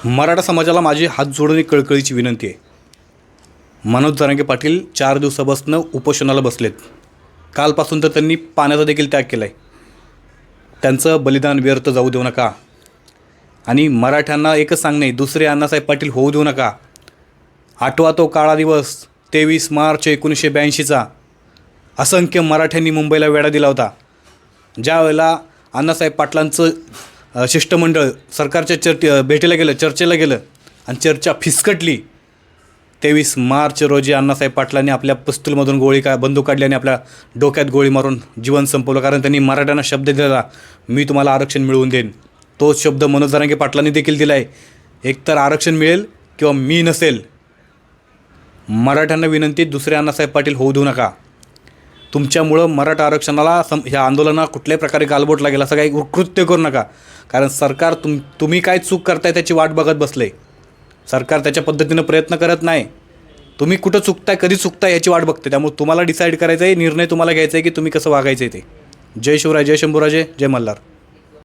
मराठा समाजाला माझी हात जोडून एक कळकळीची विनंती आहे. मनोज जरांगे पाटील 4 दिवसापासून उपोषणाला बसलेत. कालपासून तर त्यांनी पाण्याचा देखील त्याग केला आहे. त्यांचं बलिदान व्यर्थ जाऊ देऊ नका आणि मराठ्यांना एकच सांगणे आहे, दुसरे अण्णासाहेब पाटील होऊ देऊ नका. आठवा तो काळा दिवस 23 मार्च 1982चा. असंख्य मराठ्यांनी मुंबईला वेढा दिला होता. ज्यावेळेला अण्णासाहेब पाटलांचं शिष्टमंडळ सरकारच्या भेटीला गेलं, चर्चेला गेलं आणि चर्चा फिसकटली. 23 मार्च रोजी अण्णासाहेब पाटलांनी आपल्या पिस्तूलमधून बंदूक काढली आणि आपल्या डोक्यात गोळी मारून जीवन संपवलं. कारण त्यांनी मराठ्यांना शब्द दिला, मी तुम्हाला आरक्षण मिळवून देईन. तोच शब्द मनोज जरांगे पाटलांनी देखील दिला आहे. एकतर आरक्षण मिळेल किंवा मी नसेल. मराठ्यांना विनंती, दुसरे अण्णासाहेब पाटील होऊ देऊ नका. तुमच्यामुळं मराठा आरक्षणाला ह्या आंदोलनाला कुठल्याही प्रकारे गालबोट लागेल असं काही कृत्य करू नका. कारण सरकार तुम्ही काय चूक करताय त्याची वाट बघत बसले. सरकार त्याच्या पद्धतीनं प्रयत्न करत नाही. तुम्ही कुठं चुकताय, कधी चुकताय याची वाट बघते. त्यामुळे तुम्हाला डिसाईड करायचं आहे, निर्णय तुम्हाला घ्यायचा आहे की तुम्ही कसं वागायचं आहे ते. जय शिवराय, जय शंभूराजे, जय मल्हार.